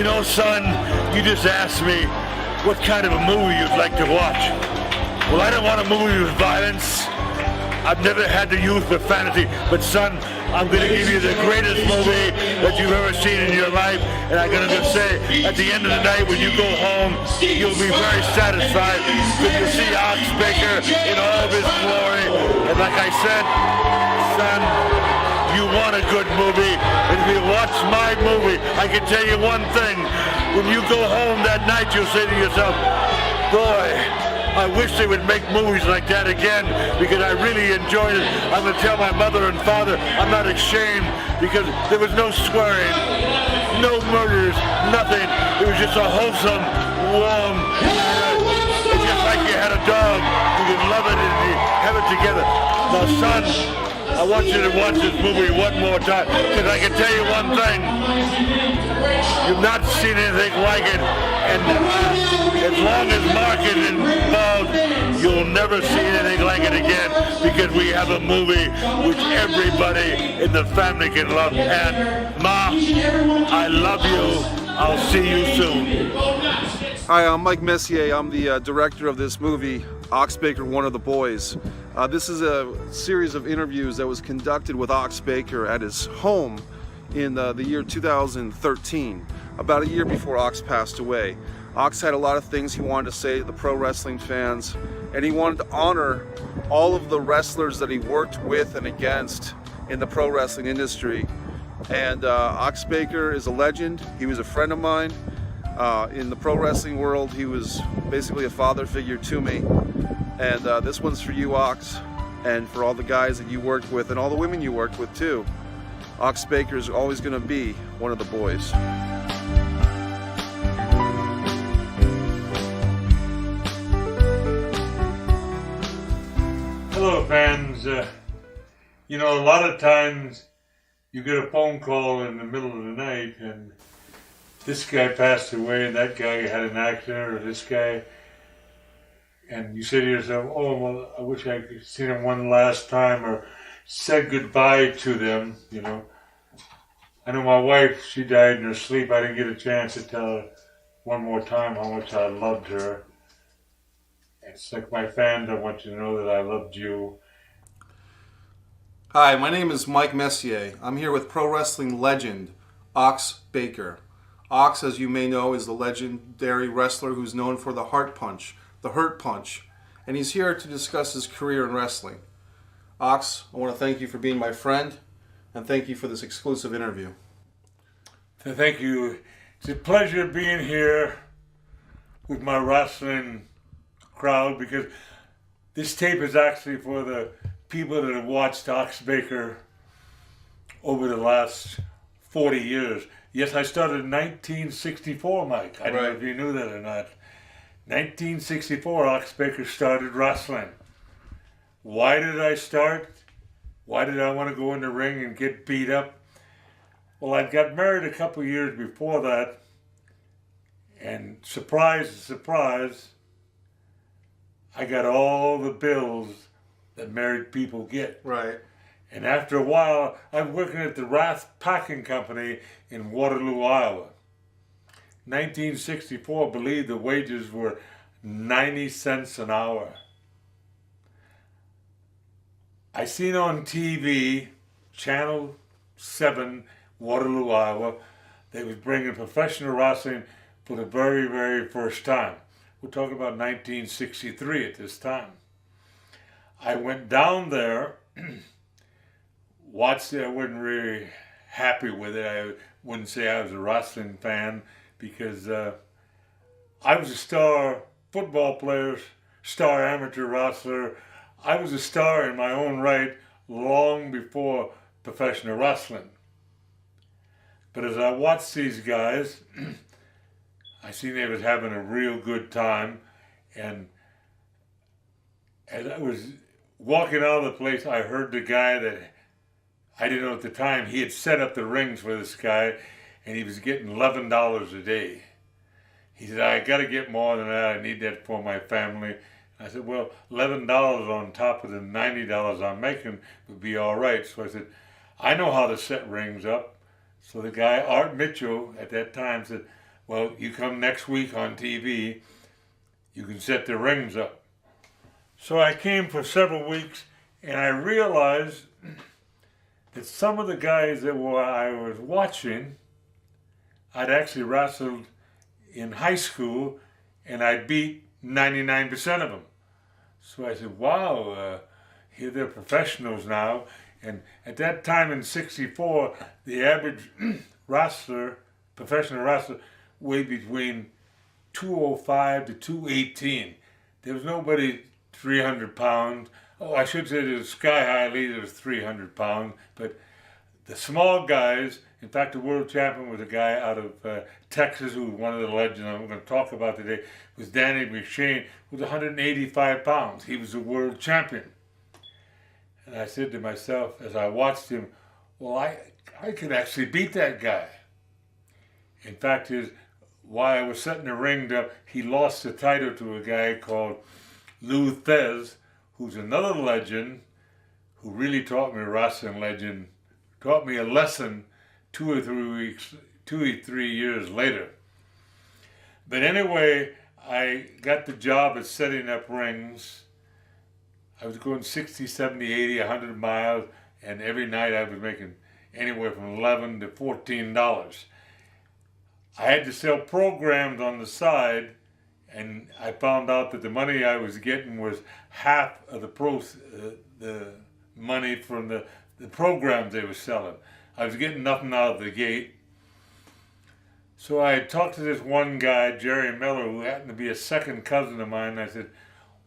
You know, son, you just asked me what kind of a movie you'd like to watch. Well, I don't want a movie with violence. I've never had the youth for fantasy, but son, I'm going to give you the greatest movie that you've ever seen in your life, and I'm going to just say, at the end of the night, when you go home, you'll be very satisfied, because you'll see Ox Baker in all of his glory, and like I said, son, you want a good movie, and if you watch my movie, I can tell you one thing, when you go home that night, you'll say to yourself, boy, I wish they would make movies like that again, because I really enjoyed it. I'm going to tell my mother and father I'm not ashamed, because there was no swearing, no murders, nothing. It was just a wholesome, warm, it's just like you had a dog. You can love it and you have it together. Now, son, I want you to watch this movie one more time, because I can tell you one thing. You've not seen anything like it, and as long as Mark is involved, you'll never see anything like it again, because we have a movie which everybody in the family can love. And Ma, I love you. I'll see you soon. Hi, I'm Mike Messier. I'm the director of this movie, Ox Baker, One of the Boys. This is a series of interviews that was conducted with Ox Baker at his home in the year 2013, about a year before Ox passed away. Ox had a lot of things he wanted to say to the pro wrestling fans, and he wanted to honor all of the wrestlers that he worked with and against in the pro wrestling industry. And Ox Baker is a legend. He was a friend of mine. In the pro wrestling world, he was basically a father figure to me. And this one's for you, Ox, and for all the guys that you worked with and all the women you worked with too. Ox Baker is always going to be one of the boys. Hello, fans. You know, a lot of times you get a phone call in the middle of the night and this guy passed away and that guy had an accident, or this guy, and you say to yourself, oh, well, I wish I could see them one last time or said goodbye to them, you know. I know my wife, she died in her sleep. I didn't get a chance to tell her one more time how much I loved her. It's like my fans, I want you to know that I loved you. Hi, my name is Mike Messier. I'm here with pro wrestling legend, Ox Baker. Ox, as you may know, is the legendary wrestler who's known for the Heart Punch, the Hurt Punch, and he's here to discuss his career in wrestling. Ox, I want to thank you for being my friend, and thank you for this exclusive interview. Thank you. It's a pleasure being here with my wrestling crowd, because this tape is actually for the people that have watched Ox Baker over the last 40 years. Yes, I started in 1964, Mike. I don't know if you knew that or not. 1964, Ox Baker started wrestling. Why did I start? Why did I want to go in the ring and get beat up? Well, I got married a couple years before that, and surprise, surprise, I got all the bills that married people get. Right. And after a while, I'm working at the Rath Packing Company in Waterloo, Iowa. 1964, I believe the wages were 90 cents an hour. I seen on TV, Channel 7, Waterloo, Iowa, they was bringing professional wrestling for the very, very first time. We're talking about 1963 at this time. I went down there, watched it. I wasn't really happy with it. I wouldn't say I was a wrestling fan, because I was a star football player, star amateur wrestler. I was a star in my own right long before professional wrestling. But as I watched these guys, I seen they was having a real good time, and as I was walking out of the place, I heard the guy that I didn't know at the time, he had set up the rings for this guy, and he was getting $11 a day. He said, I got to get more than that. I need that for my family. I said, well, $11 on top of the $90 I'm making would be all right. So I said, I know how to set rings up. So the guy, Art Mitchell, at that time said, well, you come next week on TV, you can set the rings up. So I came for several weeks, and I realized that some of the guys that I was watching, I'd actually wrestled in high school, and I'd beat 99% of them. So I said, wow, here they're professionals now. And at that time in '64, the average wrestler, professional wrestler, weighed between 205 to 218. There was nobody 300 pounds. Oh, I should say the Sky High leader was 300 pounds, but the small guys, in fact, the world champion was a guy out of Texas who was one of the legends I'm going to talk about today, was Danny McShane, who was 185 pounds. He was the world champion. And I said to myself, as I watched him, well, I could actually beat that guy. In fact, while I was setting the ring up, he lost the title to a guy called Lou Thez, who's another legend, who really taught me, a wrestling legend, taught me a lesson 2 or 3 years later. But anyway, I got the job of setting up rings. I was going 60, 70, 80, 100 miles, and every night I was making anywhere from $11 to $14. I had to sell programs on the side, and I found out that the money I was getting was half of the money from the programs they were selling. I was getting nothing out of the gate. So I talked to this one guy, Jerry Miller, who happened to be a second cousin of mine. I said,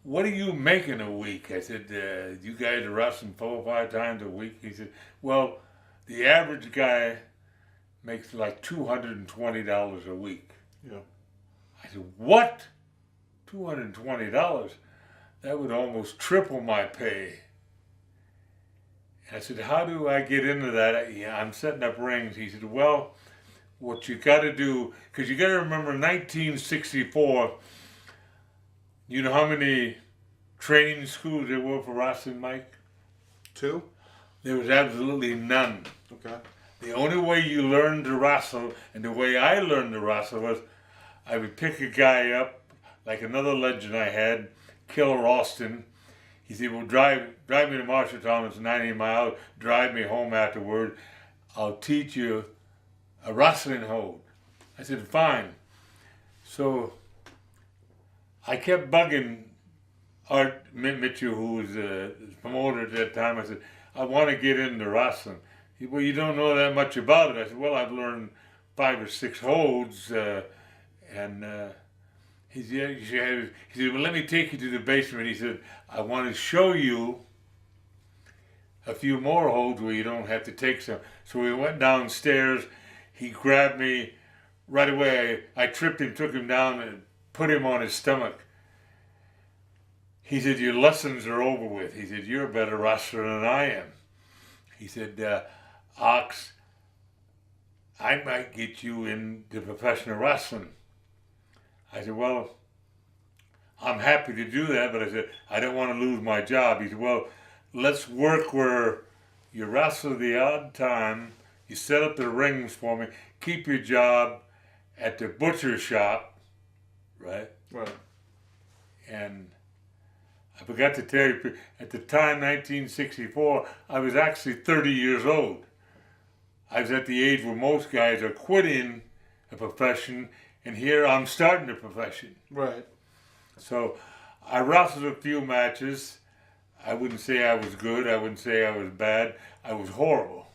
what are you making a week? I said, you guys are wrestling 4 or 5 times a week? He said, well, the average guy makes like $220 a week. Yeah. I said, what? $220? That would almost triple my pay. And I said, how do I get into that? Yeah, I'm setting up rings. He said, well, what you got to do, because you got to remember 1964, you know how many training schools there were for wrestling, Mike? 2? There was absolutely none. Okay. The only way you learned to wrestle, and the way I learned to wrestle, was I would pick a guy up, like another legend I had, Killer Austin. He said, well, drive me to Marshalltown, it's 90 miles, drive me home afterward. I'll teach you a wrestling hold. I said, fine. So I kept bugging Art Mitchell, who was the promoter at that time. I said, I want to get into wrestling. He said, well, you don't know that much about it. I said, well, I've learned 5 or 6 holds. He said, well, let me take you to the basement. He said, I want to show you a few more holds where you don't have to take some. So we went downstairs. He grabbed me right away. I tripped him, took him down, and put him on his stomach. He said, your lessons are over with. He said, you're a better wrestler than I am. He said, Ox, I might get you into professional wrestling. I said, well, I'm happy to do that, but I said, I don't want to lose my job. He said, well, let's work where you wrestle the odd time, you set up the rings for me, keep your job at the butcher shop, right? Right. And I forgot to tell you, at the time, 1964, I was actually 30 years old. I was at the age where most guys are quitting a profession, and here I'm starting a profession. Right. So I wrestled a few matches. I wouldn't say I was good. I wouldn't say I was bad. I was horrible.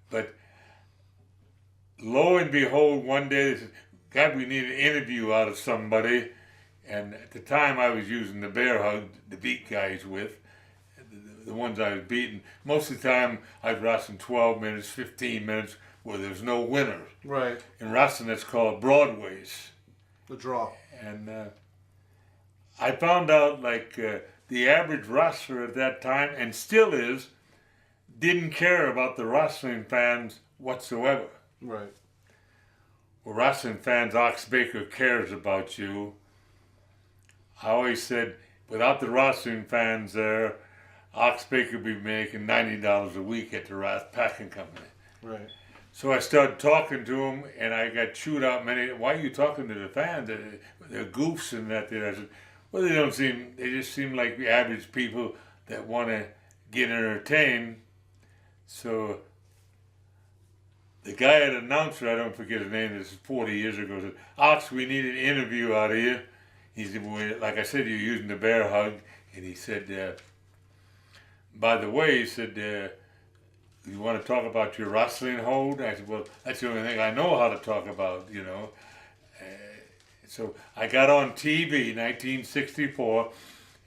But lo and behold, one day they said, God, we need an interview out of somebody. And at the time I was using the bear hug to beat guys with, the ones I was beating. Most of the time I was wrestling 12 minutes, 15 minutes, where there's no winner. Right. In wrestling, that's called broadways. The draw. And I found out, like, the average wrestler at that time, and still is, didn't care about the wrestling fans whatsoever. Right. Well, wrestling fans, Ox Baker cares about you. I always said, without the wrestling fans there, Ox Baker would be making $90 a week at the Packing Company. Right. So I started talking to him, and I got chewed out many. Why are you talking to the fans? They're goofs and that. I said, well, they don't seem. They just seem like the average people that want to get entertained. So the guy at announcer, I don't forget his name. This is 40 years ago. Said, Ox, we need an interview out of you. He said, well, like I said, you're using the bear hug, and he said, by the way, he said. You want to talk about your wrestling hold? I said, well, that's the only thing I know how to talk about, you know. So I got on TV, 1964,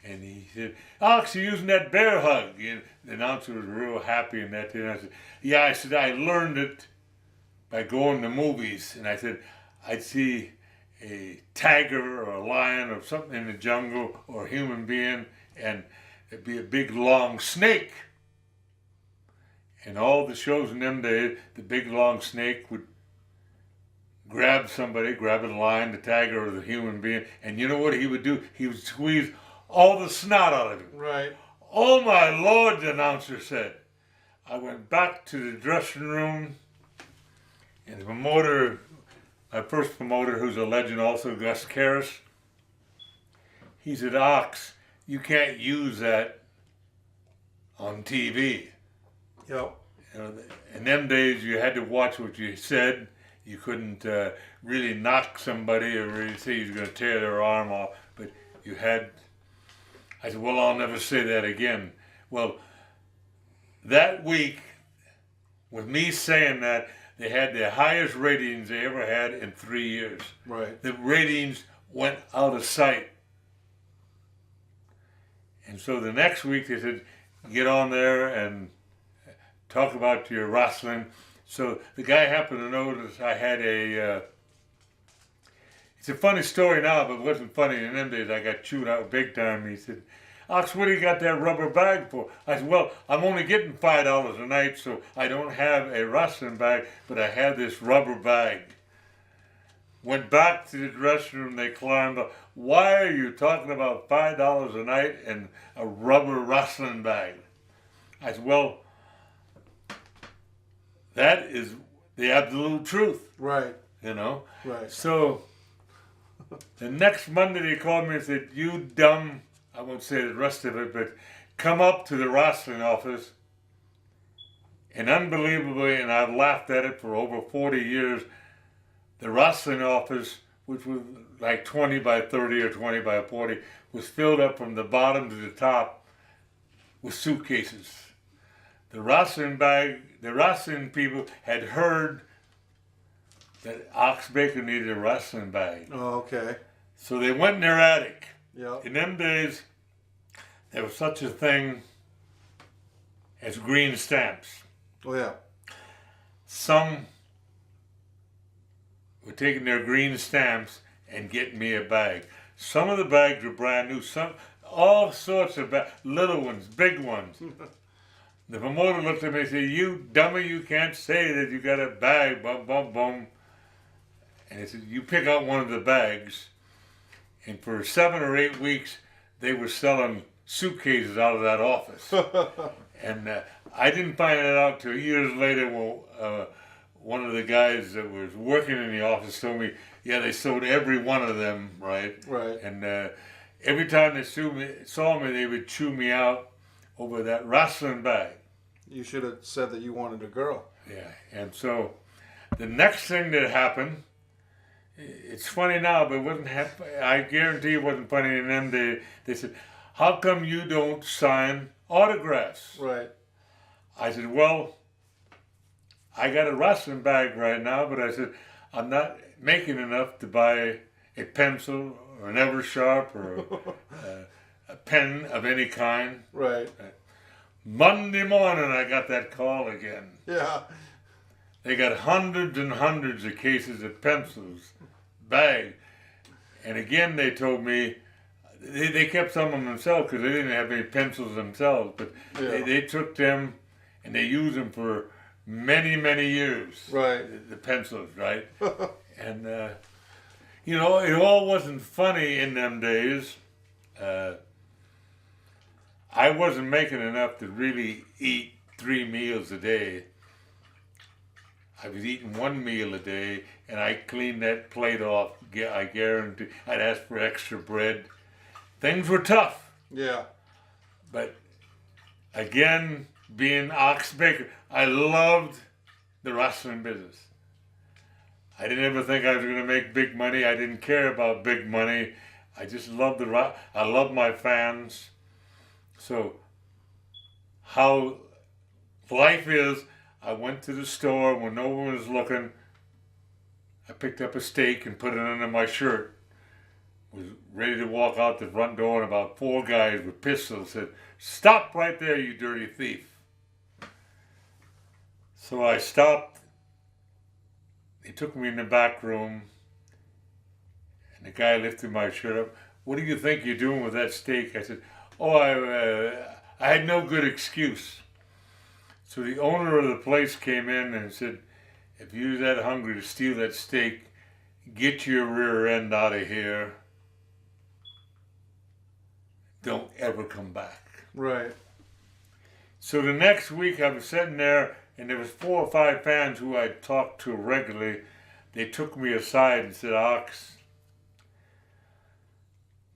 and he said, Alex, you're using that bear hug. And the announcer was real happy in that. And I said, yeah, I said, I learned it by going to movies. And I said, I'd see a tiger or a lion or something in the jungle or a human being, and it'd be a big, long snake. And all the shows in them days, the big long snake would grab somebody, grab a lion, the tiger, or the human being, and you know what he would do? He would squeeze all the snot out of it. Right. Oh my Lord, the announcer said. I went back to the dressing room, and the promoter, my first promoter, who's a legend also, Gus Karras, he said, Ox, you can't use that on TV. Yep. You know, in them days, you had to watch what you said. You couldn't really knock somebody or really say you was going to tear their arm off. But you had. I said, well, I'll never say that again. Well, that week, with me saying that, they had the highest ratings they ever had in 3 years. Right. The ratings went out of sight. And so the next week, they said, get on there and talk about your wrestling. So the guy happened to notice I had it's a funny story now, but it wasn't funny in them days. I got chewed out big time. He said, Ox, what do you got that rubber bag for? I said, well, I'm only getting $5 a night, so I don't have a wrestling bag, but I have this rubber bag. Went back to the dressing room, they climbed up. Why are you talking about $5 a night and a rubber wrestling bag? I said, well, that is the absolute truth. Right. You know? Right. So the next Monday they called me and said, you dumb, I won't say the rest of it, but come up to the wrestling office. And unbelievably, and I've laughed at it for over 40 years, the wrestling office, which was like 20 by 30 or 20 by 40, was filled up from the bottom to the top with suitcases. The wrestling people had heard that Ox Baker needed a wrestling bag. Oh, okay. So they went in their attic. Yep. In them days, there was such a thing as green stamps. Oh, yeah. Some were taking their green stamps and getting me a bag. Some of the bags were brand new. Some, all sorts of bags, little ones, big ones. The promoter looked at me and said, you dummy, you can't say that you got a bag, bum, bum, bum. And he said, you pick out one of the bags. And for 7 or 8 weeks, they were selling suitcases out of that office. And I didn't find it out till years later when one of the guys that was working in the office told me, yeah, they sold every one of them, right? Right. And every time they saw me, they would chew me out over that wrestling bag. You should have said that you wanted a girl. Yeah, and so the next thing that happened, it's funny now, but it wasn't. I guarantee it wasn't funny in them days. They said, "How come you don't sign autographs?" Right. I said, "Well, I got a wrestling bag right now, but I said I'm not making enough to buy a pencil or an Eversharp or a pen of any kind." Right. Monday morning, I got that call again. Yeah. They got hundreds and hundreds of cases of pencils, bag. And again, they told me, they kept some of them themselves because they didn't have any pencils themselves, but Yeah. they took them and they used them for many, many years. Right. The pencils, right? And, you know, it all wasn't funny in them days. I wasn't making enough to really eat 3 meals a day. I was eating one meal a day, and I cleaned that plate off. I guarantee. I'd ask for extra bread. Things were tough, Yeah. but again, being Ox Baker, I loved the wrestling business. I didn't ever think I was going to make big money. I didn't care about big money. I just loved I loved my fans. So, how life is, I went to the store when no one was looking. I picked up a steak and put it under my shirt. Was ready to walk out the front door, and about 4 guys with pistols said, "Stop right there, you dirty thief." So I stopped. They took me in the back room, and the guy lifted my shirt up. "What do you think you're doing with that steak?" I said, "Oh, I had no good excuse." So the owner of the place came in and said, "If you're that hungry to steal that steak, get your rear end out of here. Don't ever come back." Right. So the next week I was sitting there, and there was 4 or 5 fans who I talked to regularly. They took me aside and said, "Ox,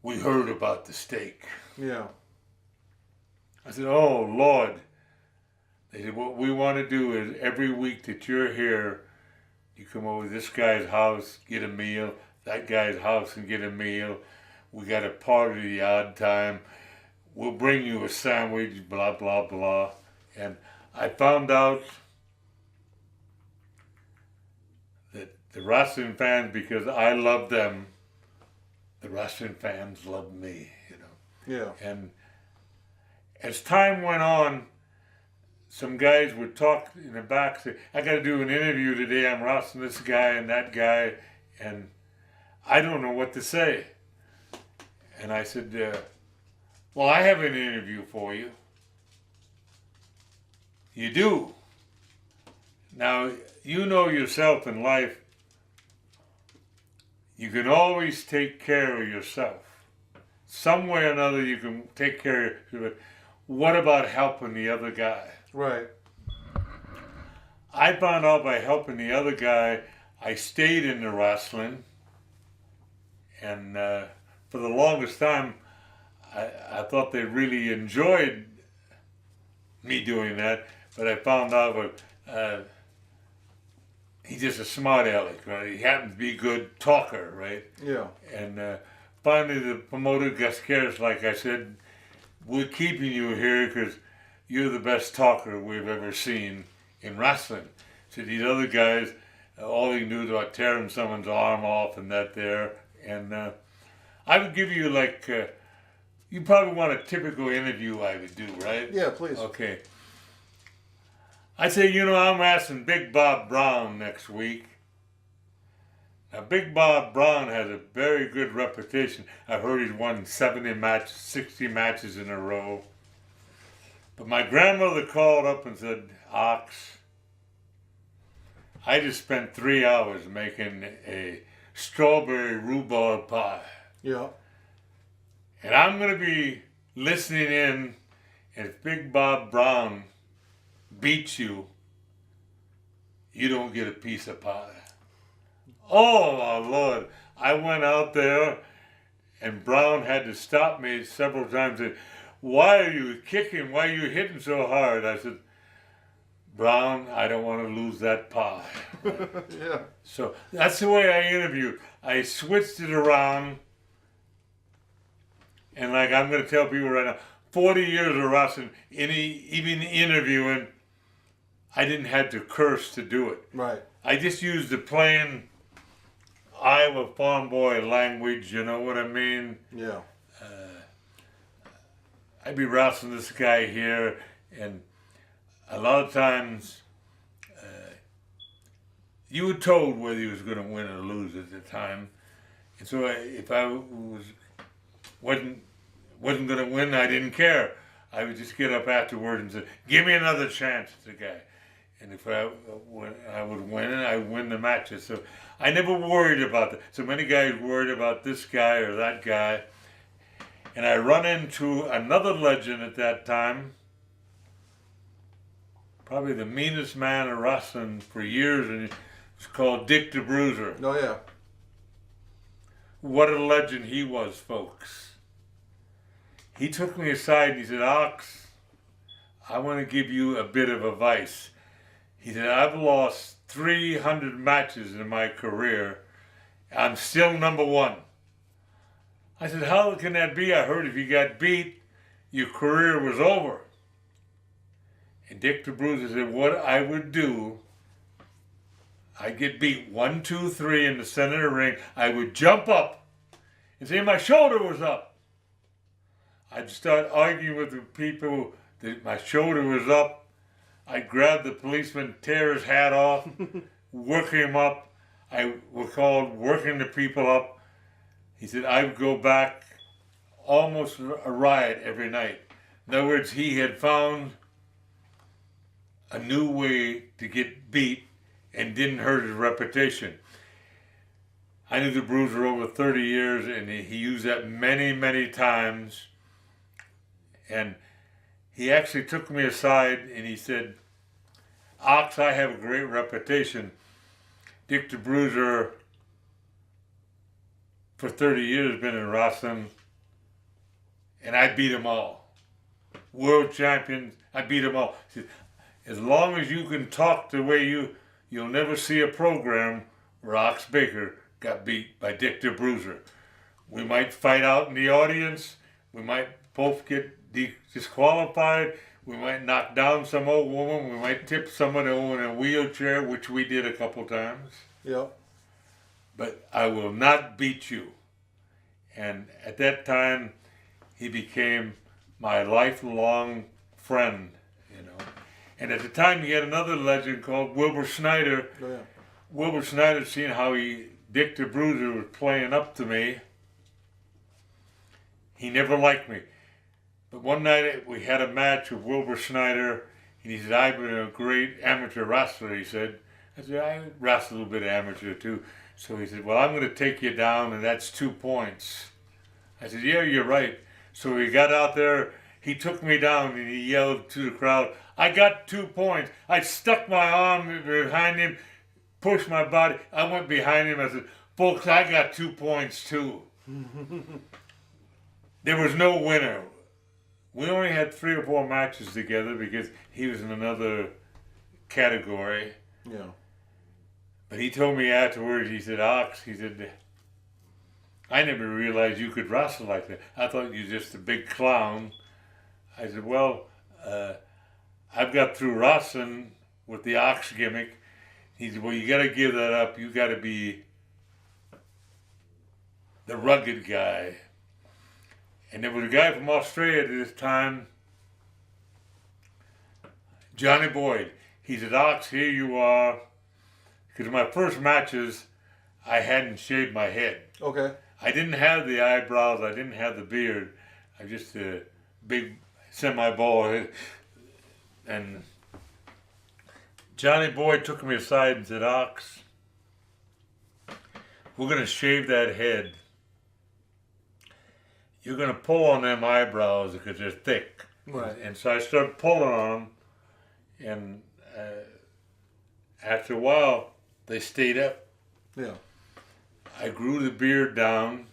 we heard about the steak." Yeah. I said, "Oh, Lord." They said, "What we want to do is every week that you're here, you come over to this guy's house, get a meal, that guy's house and get a meal. We got a party the odd time. We'll bring you a sandwich, blah, blah, blah." And I found out that the wrestling fans, because I loved them, the wrestling fans loved me, you know. Yeah. And as time went on, some guys would talk in the back, say, "I got to do an interview today. I'm wrestling this guy and that guy, and I don't know what to say." And I said, "Well, I have an interview for you." "You do? Now, you know yourself in life, you can always take care of yourself. Some way or another, you can take care of yourself. What about helping the other guy?" Right. I found out by helping the other guy, I stayed in the wrestling, and for the longest time, I thought they really enjoyed me doing that, but I found out he's just a smart aleck, right? He happens to be a good talker, right? Yeah. And finally, the promoter, Gus Karras, like I said, "We're keeping you here because you're the best talker we've ever seen in wrestling." So these other guys, all they can do is about tearing someone's arm off and that there. And I would give you like, you probably want a typical interview I would do, right? Yeah, please. Okay. I say, I'm asking Big Bob Brown next week. Now, Big Bob Brown has a very good reputation. I heard he's won 70 matches, 60 matches in a row. But my grandmother called up and said, "Ox, I just spent 3 hours making a strawberry rhubarb pie. Yeah. And I'm going to be listening in, and if Big Bob Brown beats you, you don't get a piece of pie." Oh, my Lord. I went out there, and Brown had to stop me several times and said, "Why are you kicking? Why are you hitting so hard?" I said, "Brown, I don't want to lose that pie." Yeah. So that's the way I interviewed. I switched it around. And like I'm going to tell people right now, 40 years of wrestling, even interviewing, I didn't have to curse to do it. Right. I just used the plain Iowa farm boy language, you know what I mean? Yeah. I'd be wrestling this guy here, and a lot of times you were told whether he was going to win or lose at the time. And so if I wasn't going to win, I didn't care. I would just get up afterward and say, "Give me another chance," to the guy. And if I would win, I would win the matches. So I never worried about that. So many guys worried about this guy or that guy. And I run into another legend at that time, probably the meanest man in wrestling for years, and it was called Dick the Bruiser. Oh yeah. What a legend he was, folks. He took me aside and he said, Ox, I want to give you a bit of advice. He said, I've lost 300 matches in my career. I'm still number one. I said, how can that be? I heard if you got beat, your career was over. And Dick the Bruiser said, what I would do, I'd get beat 1, 2, 3 in the center of the ring. I would jump up and say my shoulder was up. I'd start arguing with the people that my shoulder was up. I'd grab the policeman, tear his hat off, work him up. I was called working the people up. He said I would go back almost a riot every night. In other words, he had found a new way to get beat and didn't hurt his reputation. I knew the Bruiser over 30 years, and he used that many, many times. And he actually took me aside and he said, Ox, I have a great reputation. Dick the Bruiser, for 30 years, been in wrestling, and I beat them all. World champions, I beat them all. He said, as long as you can talk the way you'll never see a program where Ox Baker got beat by Dick the Bruiser. We might fight out in the audience. We might both get disqualified. We might knock down some old woman. We might tip someone over in a wheelchair, which we did a couple times. Yep. But I will not beat you. And at that time, he became my lifelong friend, you know. And at the time, he had another legend called Wilbur Snyder. Oh yeah. Wilbur Snyder, seeing how Dick the Bruiser was playing up to me, he never liked me. But one night we had a match with Wilbur Snyder, and he said, I've been a great amateur wrestler, he said. I said, I wrestle a little bit amateur too. So he said, well, I'm going to take you down, and that's 2 points. I said, yeah, you're right. So he got out there, he took me down, and he yelled to the crowd, I got 2 points. I stuck my arm behind him, pushed my body. I went behind him. I said, folks, I got 2 points too. There was no winner. We only had 3 or 4 matches together because he was in another category. Yeah. But he told me afterwards, he said, Ox, he said, I never realized you could wrestle like that. I thought you were just a big clown. I said, well, I've got through wrestling with the Ox gimmick. He said, well, you got to give that up. You got to be the rugged guy. And there was a guy from Australia at this time, Johnny Boyd. He said, Ox, here you are. Because my first matches, I hadn't shaved my head. Okay. I didn't have the eyebrows. I didn't have the beard. I just a big semi-bald head. And Johnny Boyd took me aside and said, Ox, we're going to shave that head. You're going to pull on them eyebrows because they're thick. Right. And so I started pulling on them, and after a while, they stayed up. Yeah. I grew the beard down,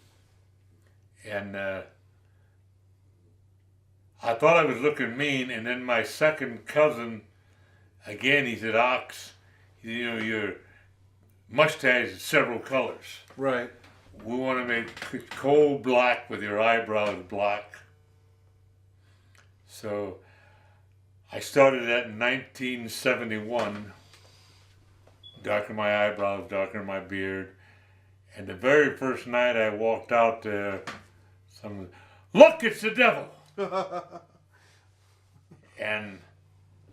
and I thought I was looking mean, and then my second cousin, again, he said, Ox, you know, your mustache is several colors. Right. We want to make it coal black with your eyebrows black. So I started that in 1971. Darken my eyebrows, darken my beard. And the very first night I walked out there, someone, look, it's the devil. And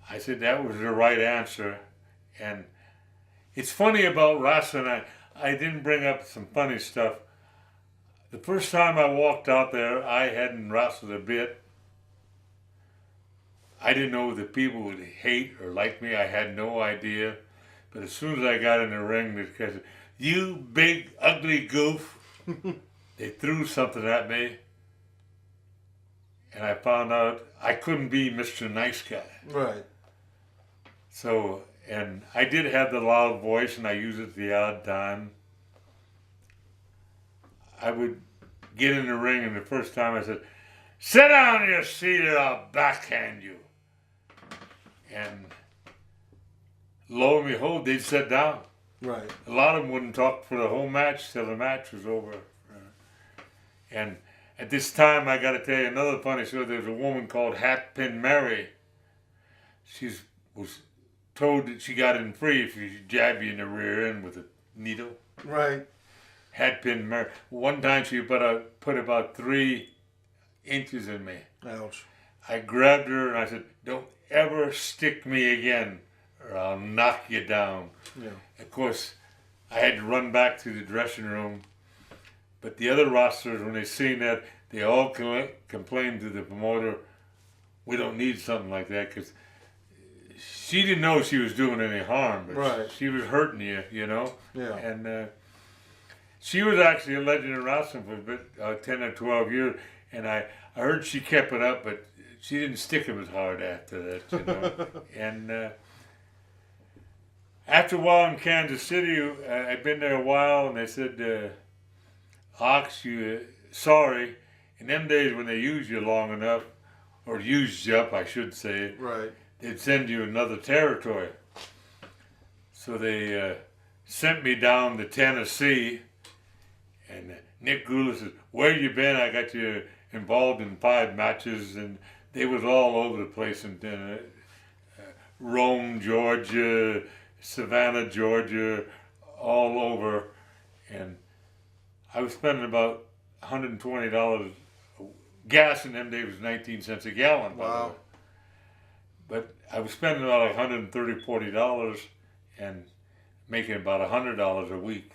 I said that was the right answer. And it's funny about wrestling, I didn't bring up some funny stuff. The first time I walked out there, I hadn't wrestled a bit. I didn't know if the people would hate or like me. I had no idea. But as soon as I got in the ring, they said, you big, ugly goof. They threw something at me. And I found out I couldn't be Mr. Nice Guy. Right. So, and I did have the loud voice, and I used it the odd time. I would get in the ring, and the first time I said, "Sit down in your seat or I'll backhand you." And lo and behold, they'd sit down. Right. A lot of them wouldn't talk for the whole match till the match was over. And at this time, I got to tell you another funny story. There's a woman called Hatpin Mary. She was told that she got in free if you jab you in the rear end with a needle. Right. Hatpin Mary. One time she put about 3 inches in me. Ouch. I grabbed her and I said, "Don't ever stick me again or I'll knock you down." Yeah. Of course, I had to run back to the dressing room. But the other wrestlers, when they seen that, they all complained to the promoter, "We don't need something like that," because she didn't know she was doing any harm. But Right. she was hurting you, you know? Yeah. And she was actually a legend in wrestling for a bit, 10 or 12 years. And I heard she kept it up, but she didn't stick him as hard after that, you know? And after a while in Kansas City, I'd been there a while, and they said, "Ox, you sorry." In them days when they used you long enough, or used you up, I should say, Right. they'd send you another territory. So they sent me down to Tennessee, and Nick Gula said, "Where you been? I got you involved in 5 matches," and they was all over the place in Rome, Georgia, Savannah, Georgia, all over, and I was spending about $120. Gas in them days was 19 cents a gallon, by the Wow. way. But I was spending about $130, $40 and making about $100 a week.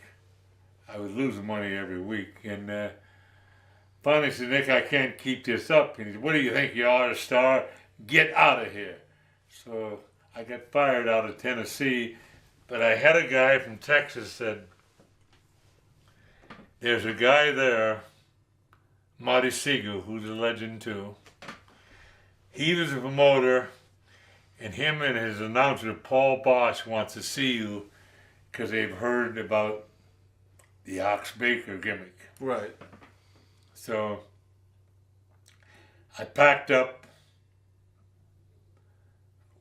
I was losing money every week. And finally I said, "Nick, I can't keep this up." And he said, "What do you think you are, a star? Get out of here." So I got fired out of Tennessee. But I had a guy from Texas said, "There's a guy there, Marty Siegel, who's a legend too. He was a promoter, and him and his announcer, Paul Bosch, wants to see you because they've heard about the Ox Baker gimmick." Right. So I packed up,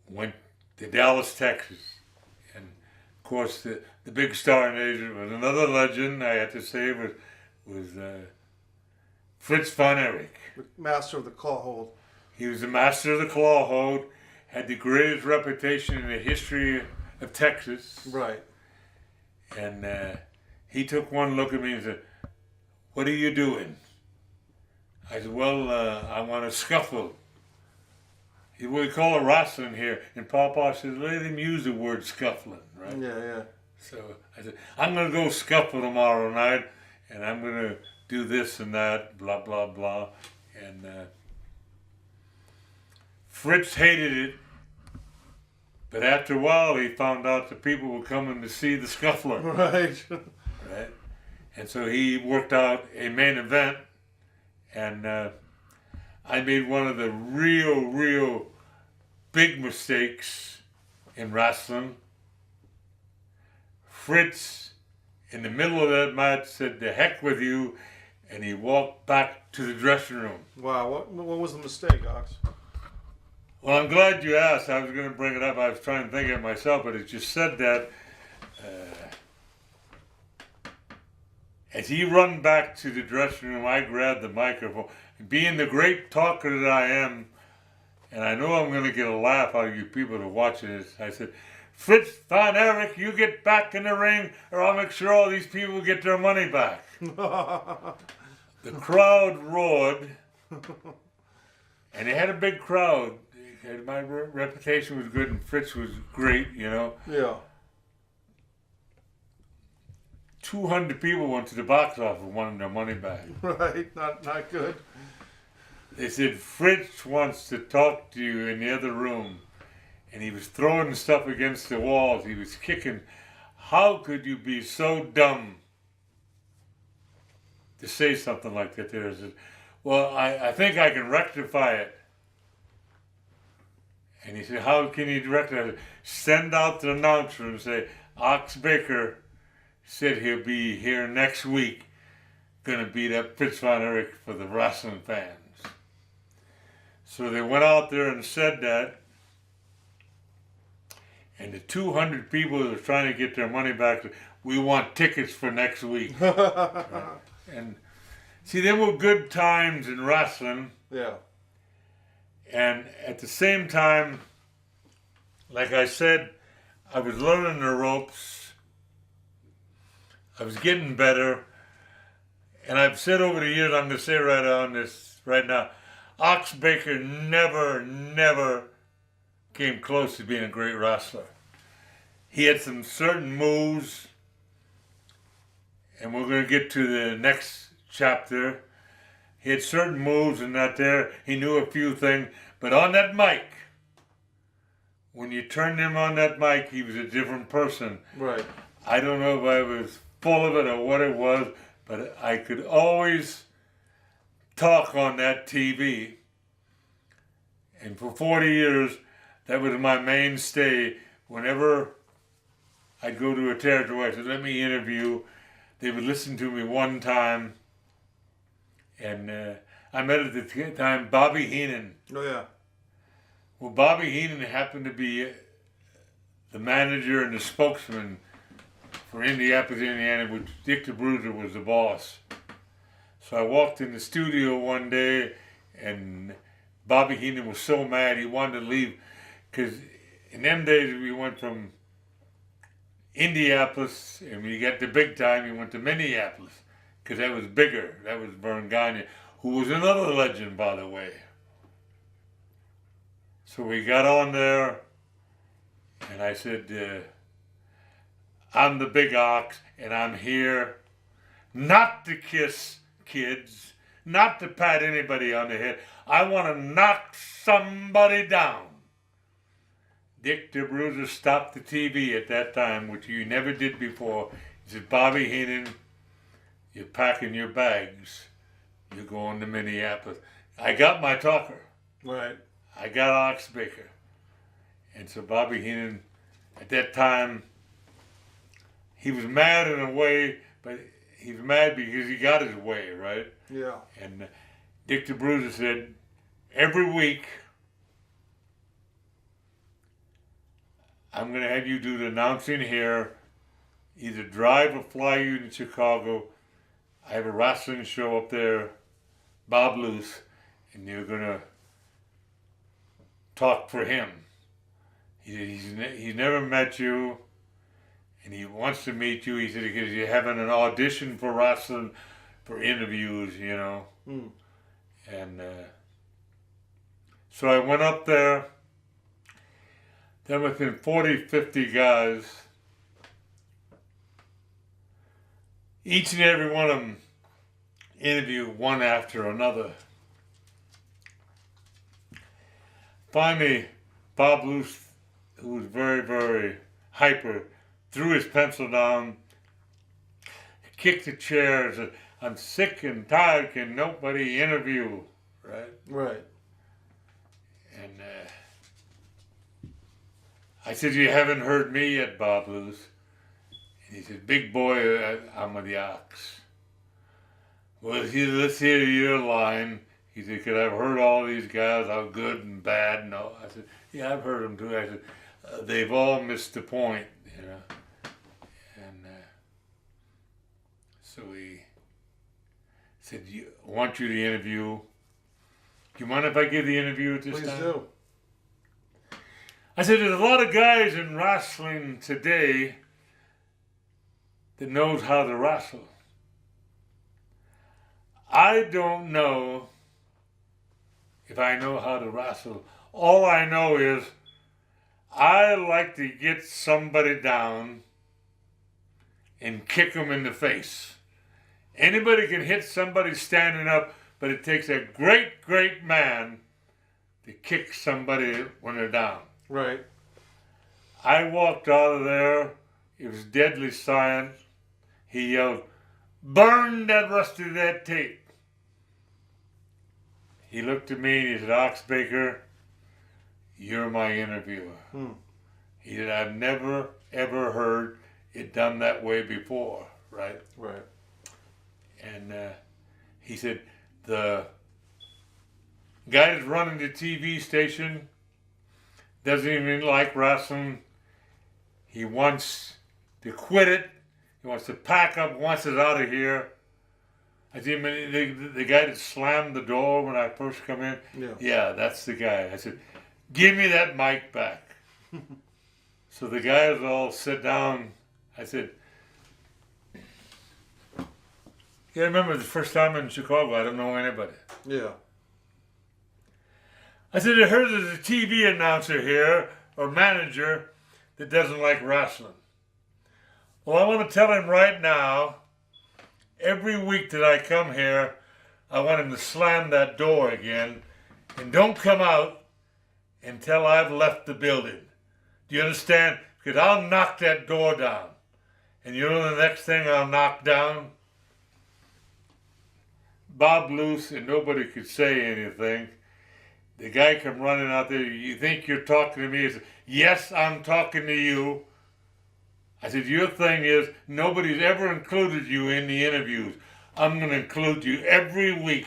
went to Dallas, Texas. And of course, the big star in Asia was another legend, I have to say, was Fritz von Erich. The master of the claw hold. He was the master of the claw hold, had the greatest reputation in the history of Texas. Right. And he took one look at me and said, "What are you doing?" I said, "Well, I want to scuffle." He said, "We call it wrestling here." And Papa said, "Let him use the word scuffling," right? Yeah, yeah. So I said, "I'm going to go scuffle tomorrow night, and I'm going to do this and that, blah, blah, blah." And Fritz hated it. But after a while, he found out the people were coming to see the scuffler. Right. Right? And so he worked out a main event, and I made one of the real big mistakes in wrestling. Fritz, in the middle of that match, said, "The heck with you," and he walked back to the dressing room. Wow. What was the mistake, Ox? Well, I'm glad you asked. I was going to bring it up. I was trying to think of it myself, but as you said that, as he run back to the dressing room, I grabbed the microphone. Being the great talker that I am, and I know I'm going to get a laugh out of you people that are watching this, I said, "Fritz von Erich, you get back in the ring, or I'll make sure all these people get their money back." The crowd roared, and they had a big crowd. And my reputation was good, and Fritz was great, you know. Yeah. 200 people went to the box office and wanted their money back. Right. Not good. They said, "Fritz wants to talk to you in the other room." And he was throwing stuff against the walls. He was kicking. How could you be so dumb to say something like that there? I said, "Well, I think I can rectify it." And he said, how can you direct it? I said, send out the announcer and say, Ox Baker said he'll be here next week, gonna beat up Fritz von Erich for the wrestling fans. So they went out there and said that, and the 200 people that were trying to get their money back, we want tickets for next week. Right? And see, there were good times in wrestling. Yeah. And at the same time, like I said, I was learning the ropes. I was getting better. And I've said over the years, I'm going to say right now, Ox Baker never came close to being a great wrestler. He had some certain moves, and we're going to get to the next chapter. He had certain moves and that there. He knew a few things, but on that mic, when you turned him on that mic, he was a different person. Right. I don't know if I was full of it or what it was, but I could always talk on that TV. And for 40 years, that was my mainstay. Whenever I'd go to a territory, I said, let me interview. They would listen to me one time. And I met at the time Bobby Heenan. Oh, yeah. Well, Bobby Heenan happened to be the manager and the spokesman for Indianapolis, Indiana, which Dick the Bruiser was the boss. So I walked in the studio one day, and Bobby Heenan was so mad he wanted to leave, because in them days we went from Indianapolis, and when you got the big time, you went to Minneapolis, because that was bigger. That was Vern Gagne, who was another legend, by the way. So we got on there, and I said, I'm the Big Ox, and I'm here not to kiss kids, not to pat anybody on the head. I want to knock somebody down. Dick the Bruiser stopped the TV at that time, which you never did before. He said, Bobby Heenan, you're packing your bags. You're going to Minneapolis. I got my talker. Right. I got Ox Baker. And so Bobby Heenan, at that time, he was mad in a way, but he was mad because he got his way, right? Yeah. And Dick the Bruiser said, every week, I'm going to have you do the announcing here, either drive or fly you to Chicago. I have a wrestling show up there, Bob Luce, and you're going to talk for him. He's never met you, and he wants to meet you. He said, because you're having an audition for wrestling, for interviews, you know. Mm. And so I went up there. Then within 40, 50 guys, each and every one of them interviewed one after another. Finally, Bob Luce, who was very, very hyper, threw his pencil down, kicked the chair, and said, I'm sick and tired, can nobody interview, right? Right. And I said, you haven't heard me yet, Bob Luce. And he said, big boy, I'm the Ox. Well, let's hear your line. He said, because I've heard all these guys, how good and bad and all. I said, yeah, I've heard them too. I said, they've all missed the point, you know. And so he said, I want you to interview. Do you mind if I give the interview at this time? Please do. I said, there's a lot of guys in wrestling today that knows how to wrestle. I don't know if I know how to wrestle. All I know is I like to get somebody down and kick them in the face. Anybody can hit somebody standing up, but it takes a great, great man to kick somebody when they're down. Right. I walked out of there. It was deadly silent. He yelled, burn that rest of that tape. He looked at me and he said, Ox Baker, "You're my interviewer." He said, "I've never, ever heard it done that way before," right? Right. And he said, "The guy that's running the TV station doesn't even like wrestling. He wants to quit it. He wants to pack up, wants it out of here." I said, the guy that slammed the door when I first come in? Yeah, that's the guy. I said, "Give me that mic back." So the guys all sit down. I said, "Yeah, I remember the first time in Chicago, I don't know anybody." Yeah. I said, "I heard there's a TV announcer here, or manager, that doesn't like wrestling. Well, I want to tell him right now, every week that I come here, I want him to slam that door again, and don't come out until I've left the building. Do you understand? Because I'll knock that door down. And you know the next thing I'll knock down?" Bob loose, and nobody could say anything. The guy come running out there. "You think you're talking to me?" I said, "Yes, I'm talking to you." I said, "Your thing is nobody's ever included you in the interviews. I'm going to include you every week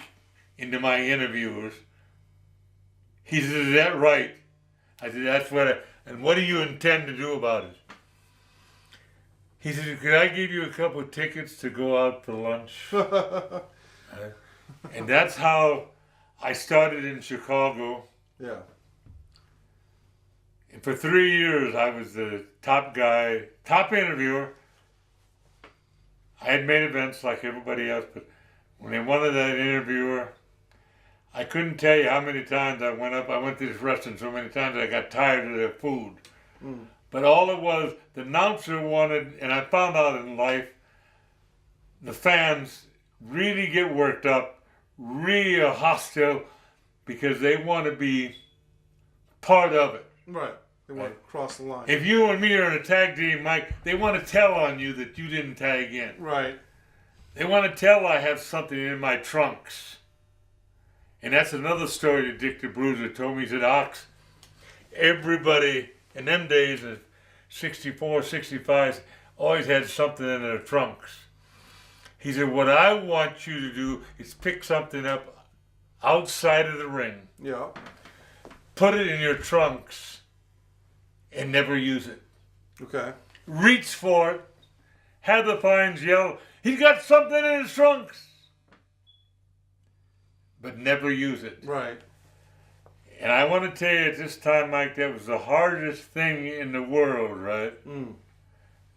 into my interviewers." He said, "Is that right?" I said, "That's what and what do you intend to do about it?" He said, "Could I give you a couple of tickets to go out for lunch?" And that's how I started in Chicago. Yeah. And for 3 years, I was the top guy, top interviewer. I had main events like everybody else, but when they wanted that interviewer, I couldn't tell you how many times I went up. I went to this restaurant so many times I got tired of their food. But all it was, the announcer wanted, and I found out in life, the fans really get worked up, really are hostile, because they want to be part of it. Right. They want to cross the line. If you and me are in a tag team, Mike, they want to tell on you that you didn't tag in. Right. They want to tell I have something in my trunks. And that's another story that Dick the Bruiser told me. He said, "Ox, everybody in them days of 64, 65, always had something in their trunks." He said, "What I want you to do is pick something up outside of the ring, Yeah. put it in your trunks, and never use it. Okay. Reach for it, have the fans yell, 'He's got something in his trunks!' but never use it." Right. And I want to tell you at this time, Mike, that was the hardest thing in the world, right?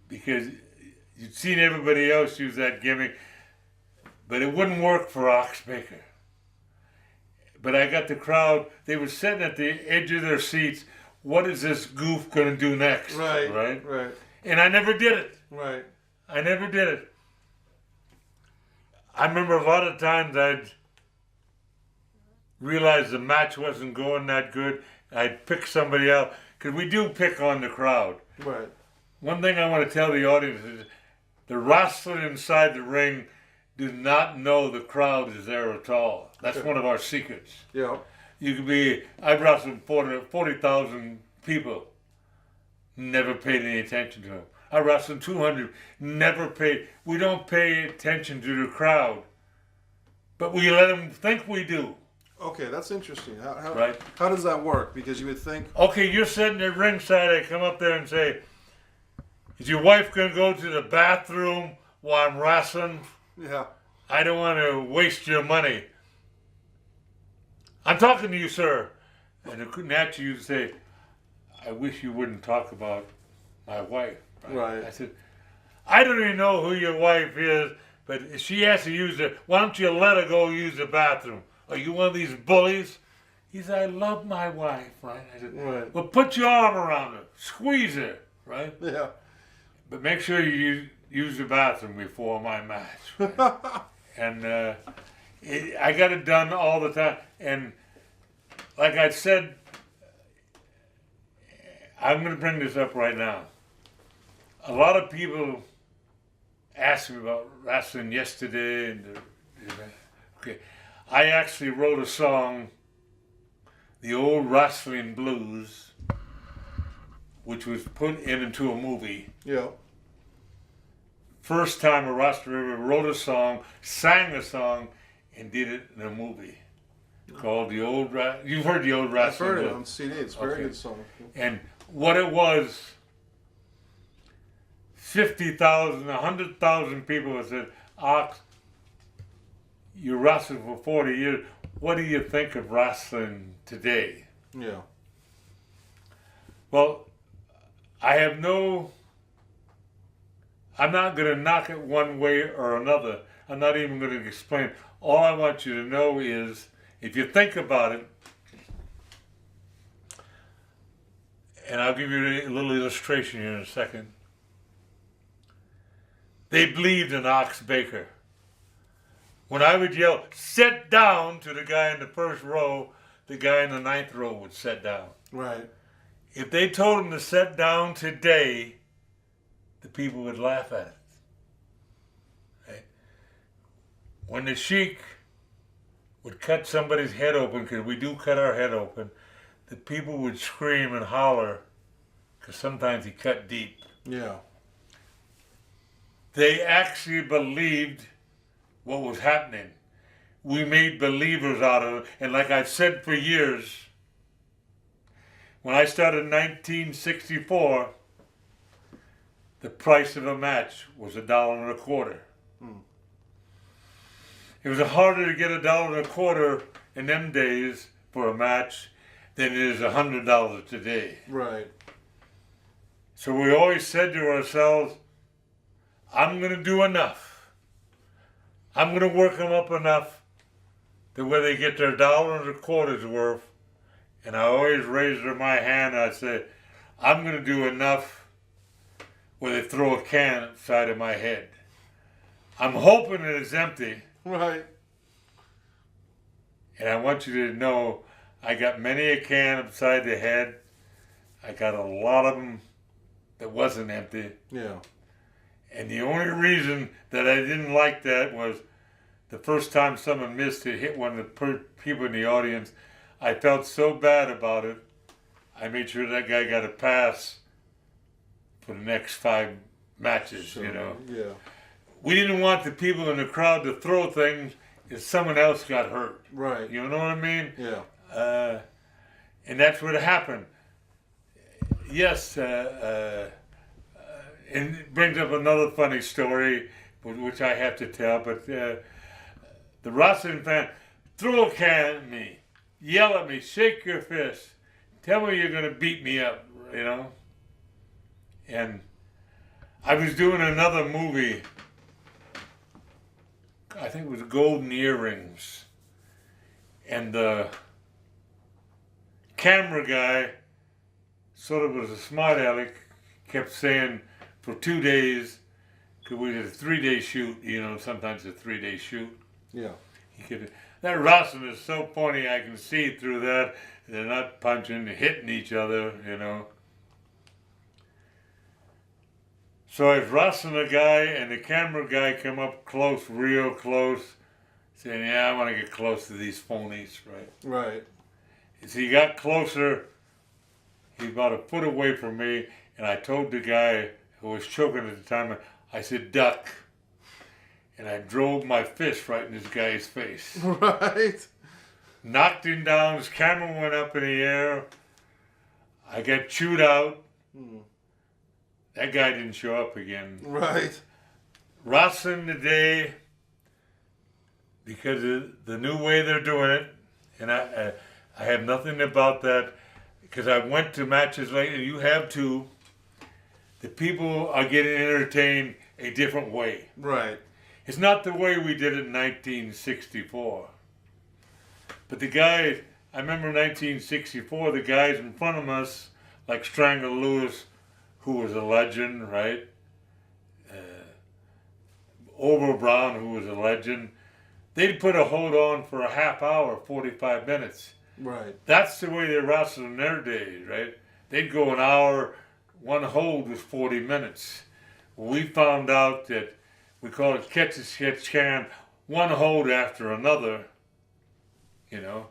Because you'd seen everybody else use that gimmick, but it wouldn't work for Ox Baker. But I got the crowd, they were sitting at the edge of their seats. What is this goof going to do next? Right. Right? Right. And I never did it. Right. I never did it. I remember a lot of times I'd realize the match wasn't going that good. I'd pick somebody else, because we do pick on the crowd. Right. One thing I want to tell the audience is the wrestler inside the ring does not know the crowd is there at all. That's one of our secrets. Yeah. You could be, I've wrestled 40,000 people, never paid any attention to them. I wrestled 200, never paid. We don't pay attention to the crowd, but we let them think we do. Okay, that's interesting. Right. How does that work? Because you would think. Okay, you're sitting at ringside, I come up there and say, "Is your wife going to go to the bathroom while I'm wrestling? Yeah. I don't want to waste your money." "I'm talking to you, sir." And naturally you'd say, "I wish you wouldn't talk about my wife." Right. I said, "I don't even know who your wife is, but if she has to use it, why don't you let her go use the bathroom? Are you one of these bullies?" He said, "I love my wife," right? I said, Right. "Well, put your arm around her, squeeze her, right? Yeah. But make sure you use the bathroom before my match." Right? And I got it done all the time. And like I said, I'm going to bring this up right now. A lot of people asked me about wrestling yesterday. Okay, I actually wrote a song the old wrestling blues, which was put into a movie. Yeah. First time a wrestler ever wrote a song, sang a song, and did it in a movie called the old. You've heard the old I've wrestling heard it blues. on CD. It's a very Okay. good song. And what it was, 50,000, 100,000 people have said, Ox, you wrestled for 40 years. What do you think of wrestling today? Yeah. Well, I'm not going to knock it one way or another. I'm not even going to explain. All I want you to know is, if you think about it, and I'll give you a little illustration here in a second. They believed in Ox Baker. When I would yell, sit down to the guy in the first row, the guy in the ninth row would sit down. Right. If they told him to sit down today, the people would laugh at it. Right? When the Sheik would cut somebody's head open, because we do cut our head open, the people would scream and holler, because sometimes he cut deep. Yeah. They actually believed what was happening. We made believers out of it, and like I've said for years, when I started in 1964, the price of a match was $1.25. It was harder to get $1.25 in them days for a match than it is $100 today. Right. So we always said to ourselves, I'm going to do enough. I'm going to work them up enough to where they get their $1.25 worth. And I always raised my hand and I said, I'm going to do enough where they throw a can upside of my head. I'm hoping that it's empty. Right. And I want you to know, I got many a can upside the head. I got a lot of them that wasn't empty. Yeah. And the only reason that I didn't like that was the first time someone missed to hit one of the people in the audience. I felt so bad about it. I made sure that guy got a pass for the next 5 matches, So, you know. Yeah. We didn't want the people in the crowd to throw things if someone else got hurt. Right. You know what I mean? Yeah. And that's what happened. Yes, and it brings up another funny story, which I have to tell, but the wrestling fan, throw a can at me, yell at me, shake your fist, tell me you're going to beat me up, you know? And I was doing another movie, I think it was Golden Earrings, and the camera guy sort of was a smart aleck, kept saying for 2 days, because we did a 3-day shoot, you know, sometimes a 3-day shoot. Yeah. He could, that wrestling is so funny, I can see through that. They're not punching, they're hitting each other, you know. So I was wrestling a guy, and the camera guy came up close, real close, saying, yeah, I want to get close to these phonies, right? Right. As he got closer, he was about a foot away from me, and I told the guy who was choking at the time, I said, duck. And I drove my fist right in this guy's face. Right. Knocked him down, his camera went up in the air. I got chewed out. That guy didn't show up again. Right. Wrestling today, because of the new way they're doing it, and I have nothing about that, because I went to matches lately, you have too. The people are getting entertained a different way. Right. It's not the way we did it in 1964. But the guys, I remember 1964, the guys in front of us, like Strangle Lewis, who was a legend, right? Over Brown, who was a legend. They'd put a hold on for a half hour, 45 minutes. Right. That's the way they wrestled in their days, right? They'd go an hour, one hold was 40 minutes. We found out that we call it catch as catch can, one hold after another, you know.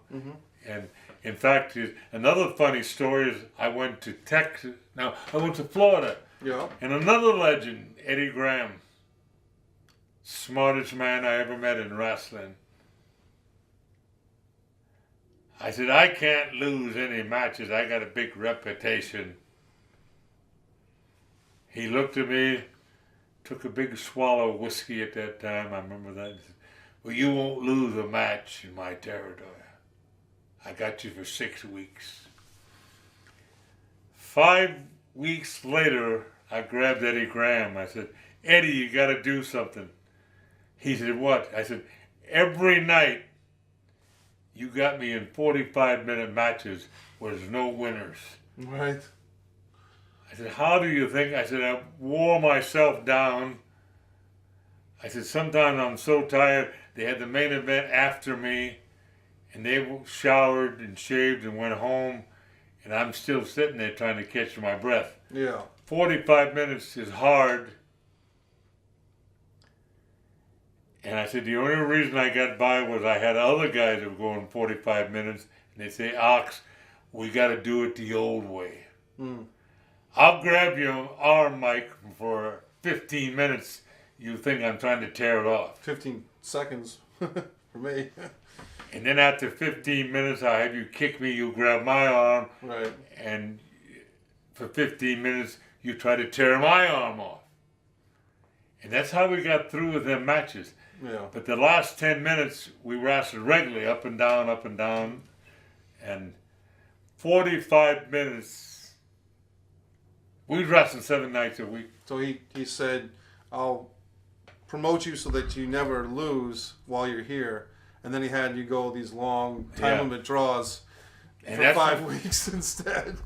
And in fact, another funny story is I went to Texas. Now, I went to Florida. Yeah. And another legend, Eddie Graham. Smartest man I ever met in wrestling. I said, I can't lose any matches. I got a big reputation. He looked at me, took a big swallow of whiskey at that time. I remember that. He said, well, you won't lose a match in my territory. I got you for 6 weeks. 5 weeks later, I grabbed Eddie Graham. I said, Eddie, you got to do something. He said, what? I said, every night you got me in 45-minute matches where there's no winners. Right. I said, how do you think? I said, I wore myself down. I said, sometimes I'm so tired. They had the main event after me, and they showered and shaved and went home, and I'm still sitting there trying to catch my breath. Yeah. 45 minutes is hard. And I said, the only reason I got by was I had other guys that were going 45 minutes, and they say, Ox, we got to do it the old way. Mm. I'll grab your arm, Mike, for 15 minutes. You think I'm trying to tear it off. 15 seconds for me. And then after 15 minutes, I have you kick me, you grab my arm, Right. and for 15 minutes, you try to tear my arm off. And that's how we got through with them matches. Yeah. But the last 10 minutes, we wrestled regularly, up and down, and 45 minutes. We wrestled 7 nights a week. So he said, I'll promote you so that you never lose while you're here. And then he had you go these long time limit draws And for that's 5 weeks instead.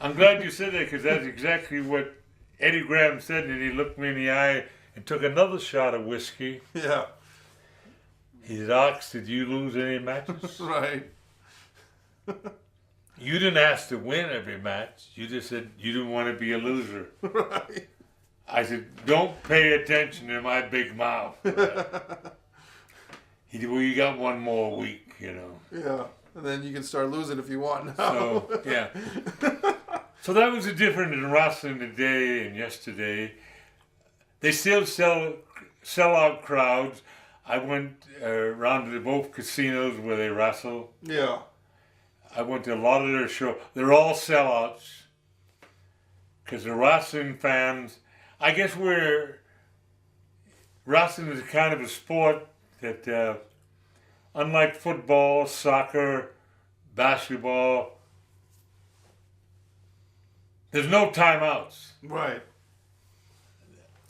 I'm glad you said that, because that's exactly what Eddie Graham said, and he looked me in the eye and took another shot of whiskey. Yeah. He said, Ox, did you lose any matches? Right. You didn't ask to win every match. You just said you didn't want to be a loser. Right. I said, don't pay attention to my big mouth. He said, well, you got one more week, you know. Yeah. And then you can start losing if you want now. So, yeah. So that was the difference in wrestling today and yesterday. They still sell out crowds. I went around to both casinos where they wrestle. Yeah. I went to a lot of their shows. They're all sellouts. Because the wrestling fans, I guess wrestling is kind of a sport that, unlike football, soccer, basketball, there's no timeouts. Right.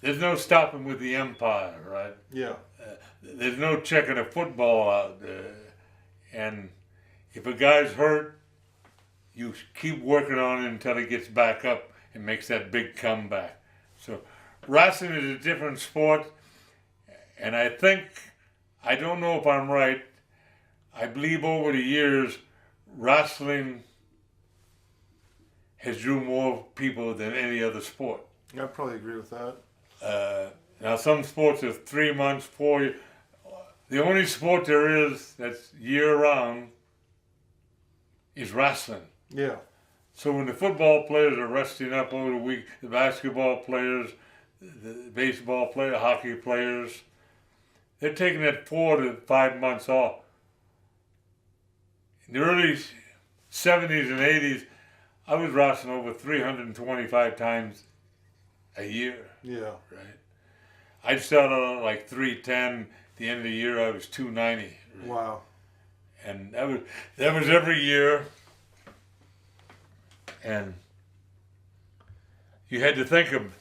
There's no stopping with the umpire, right? Yeah. There's no checking a football out. And if a guy's hurt, you keep working on it until he gets back up and makes that big comeback. So wrestling is a different sport. And I think, I don't know if I'm right, I believe over the years, wrestling has drew more people than any other sport. I probably agree with that. Now some sports are 3 months, 4 years. The only sport there is that's year-round is wrestling. Yeah. So when the football players are resting up over the week, the basketball players, the baseball players, hockey players, they're taking that 4 to 5 months off. In the early 70s and 80s, I was wrestling over 325 times a year. Yeah. Right. I started out like 310. The end of the year, I was 290. Right? Wow. And that was every year. And you had to think of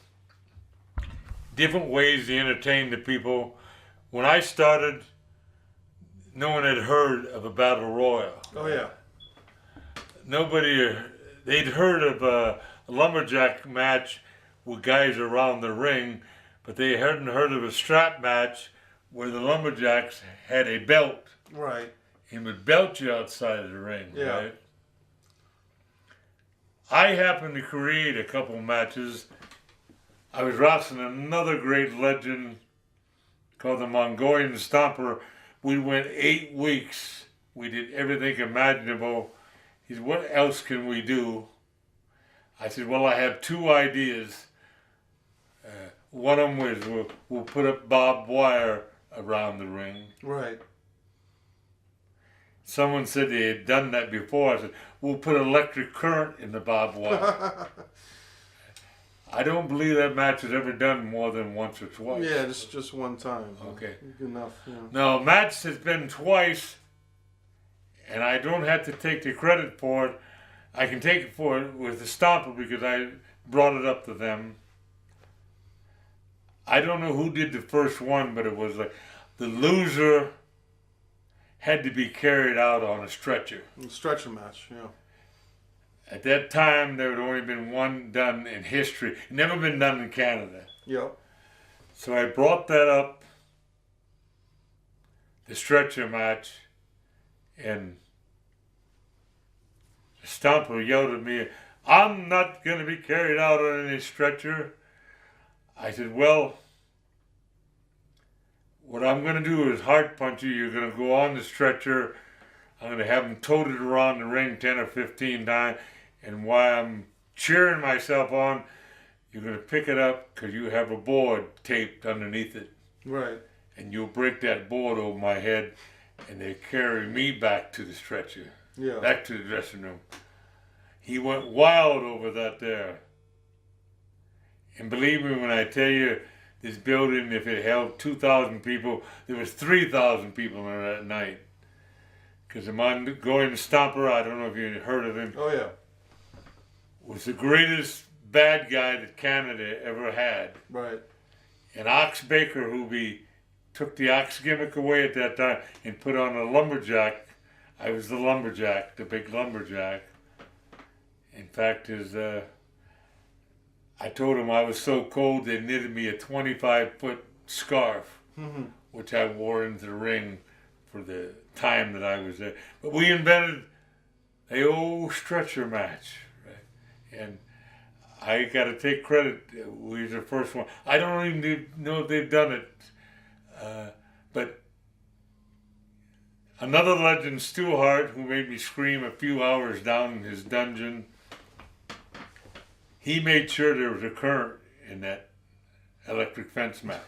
different ways to entertain the people. When I started, no one had heard of a battle royal. Oh yeah. Nobody, they'd heard of a lumberjack match with guys around the ring, but they hadn't heard of a strap match where the lumberjacks had a belt Right. and would belt you outside of the ring, Yeah. right? I happened to create a couple matches. I was wrestling another great legend called the Mongolian Stomper. We went 8 weeks We did everything imaginable. He said, what else can we do? I said, well, I have two ideas. One of them was we'll put up barbed wire around the ring. Right. Someone said they had done that before. I said, we'll put electric current in the barbed wire. I don't believe that match was ever done more than once or twice. Yeah, just one time. Okay. Good enough. Yeah. No, match has been twice, and I don't have to take the credit for it. I can take it for it with the Stomper because I brought it up to them. I don't know who did the first one, but it was like the loser had to be carried out on a stretcher. Stretcher match, yeah. At that time, there had only been one done in history. Never been done in Canada. Yep. So I brought that up, the stretcher match, and the Stomper yelled at me, I'm not going to be carried out on any stretcher. I said, well, what I'm going to do is heart punch you. You're going to go on the stretcher. I'm going to have them toted around the ring 10 or 15 times. And while I'm cheering myself on, you're going to pick it up because you have a board taped underneath it. Right. And you'll break that board over my head, and they carry me back to the stretcher. Yeah. Back to the dressing room. He went wild over that there. And believe me when I tell you, this building, if it held 2,000 people, there was 3,000 people in there that night. Because the Mongolian Stomper, I don't know if you heard of him, Oh, yeah. was the greatest bad guy that Canada ever had. Right. And Ox Baker, took the ox gimmick away at that time and put on a lumberjack. I was the lumberjack, the big lumberjack. In fact, I told him I was so cold they knitted me a 25-foot scarf, which I wore into the ring for the time that I was there. But we invented a old stretcher match, right? And I got to take credit. We were the first one. I don't even know if they've done it. But another legend, Stu Hart, who made me scream a few hours down in his dungeon, he made sure there was a current in that electric fence match.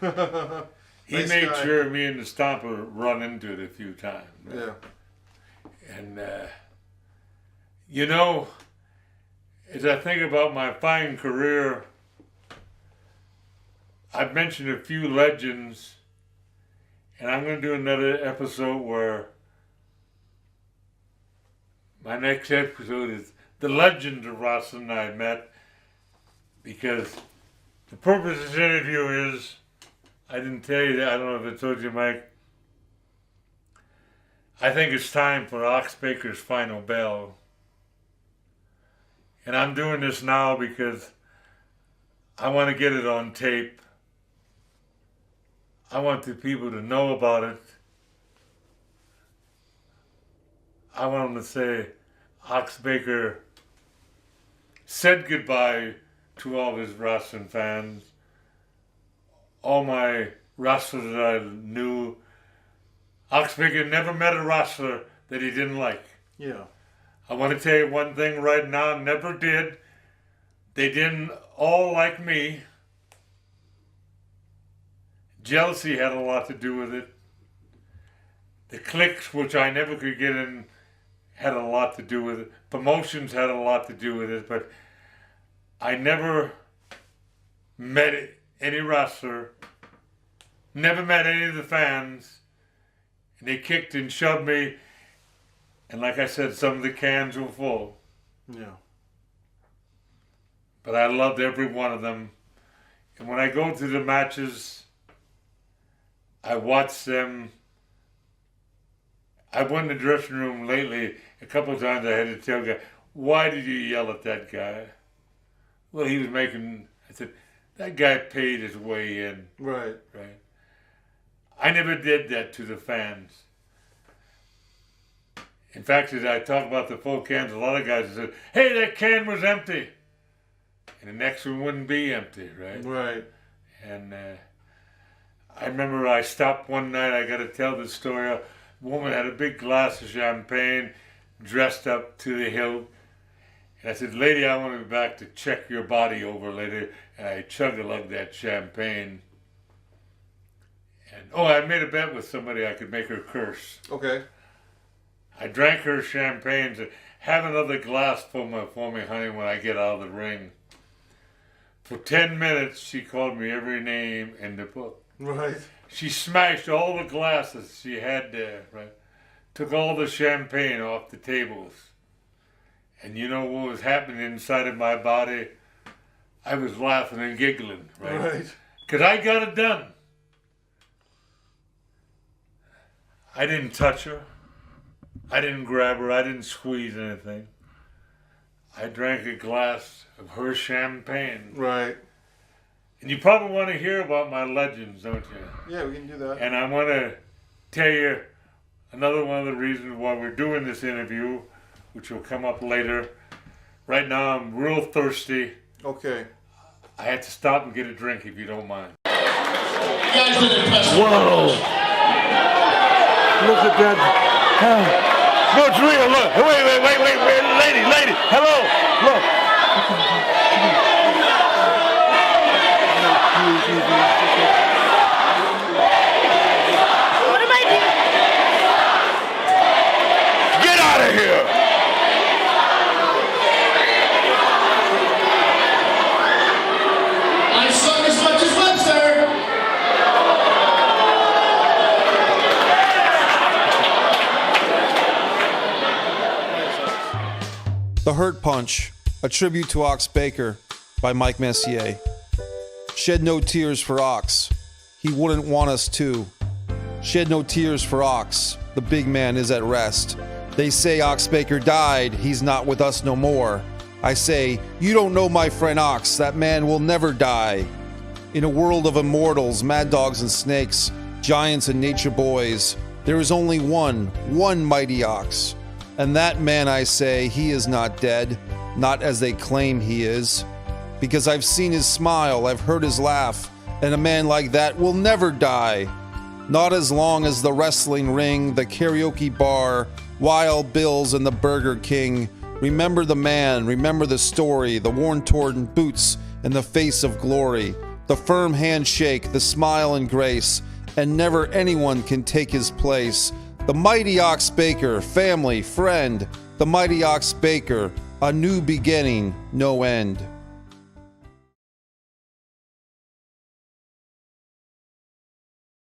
He Nice made guy. sure me and the Stomper run into it a few times. Yeah. And, you know, as I think about my fine career, I've mentioned a few legends, and I'm going to do another episode where my next episode is the legend of wrestling I met, because the purpose of this interview is, I didn't tell you that, I don't know if I told you, Mike, I think it's time for Ox Baker's final bell. And I'm doing this now because I want to get it on tape. I want the people to know about it. I want them to say, Ox Baker said goodbye to all his wrestling fans. All my wrestlers that I knew. Ox Baker never met a wrestler that he didn't like. Yeah. I want to tell you one thing right now, never did. They didn't all like me. Jealousy had a lot to do with it. The cliques, which I never could get in, had a lot to do with it. Promotions had a lot to do with it, but I never met any wrestler, never met any of the fans, and they kicked and shoved me, and like I said, some of the cans were full. Yeah. But I loved every one of them. And when I go to the matches, I watch them. I went in the dressing room lately, a couple of times I had to tell a guy, why did you yell at that guy? Well, he was making, I said, that guy paid his way in. Right. Right. I never did that to the fans. In fact, as I talk about the full cans, a lot of guys said, hey, that can was empty. And the next one wouldn't be empty, right? Right. And I remember I stopped one night, I got to tell this story. woman had a big glass of champagne, dressed up to the hilt. And I said, lady, I want to be back to check your body over later. And I chug-a-lugged that champagne. And, I made a bet with somebody I could make her curse. Okay. I drank her champagne and said, have another glass for me, honey, when I get out of the ring. For 10 minutes, she called me every name in the book. Right. She smashed all the glasses she had there, right? Took all the champagne off the tables. And you know what was happening inside of my body? I was laughing and giggling, right? Right. Because I got it done. I didn't touch her. I didn't grab her. I didn't squeeze anything. I drank a glass of her champagne. Right. And you probably want to hear about my legends, don't you? Yeah, we can do that. And I want to tell you another one of the reasons why we're doing this interview, which will come up later. Right now, I'm real thirsty. Okay. I had to stop and get a drink, if you don't mind. Whoa! Look at that. No, it's real. Look. Wait. Lady. Hello. Look. What am I doing? Get out of here. I sung as much as Webster. The Hurt Punch, a tribute to Ox Baker by Mike Messier. Shed no tears for Ox. He wouldn't want us to. Shed no tears for Ox. The big man is at rest. They say Ox Baker died. He's not with us no more. I say, you don't know my friend Ox. That man will never die. In a world of immortals, mad dogs and snakes, giants and nature boys, there is only one mighty Ox. And that man, I say, he is not dead, not as they claim he is. Because I've seen his smile, I've heard his laugh, and a man like that will never die. Not as long as the wrestling ring, the karaoke bar, Wild Bill's, and the Burger King. Remember the man, remember the story, the worn-torn boots and the face of glory, the firm handshake, the smile and grace, and never anyone can take his place. The mighty Ox Baker, family, friend, the mighty Ox Baker, a new beginning, no end.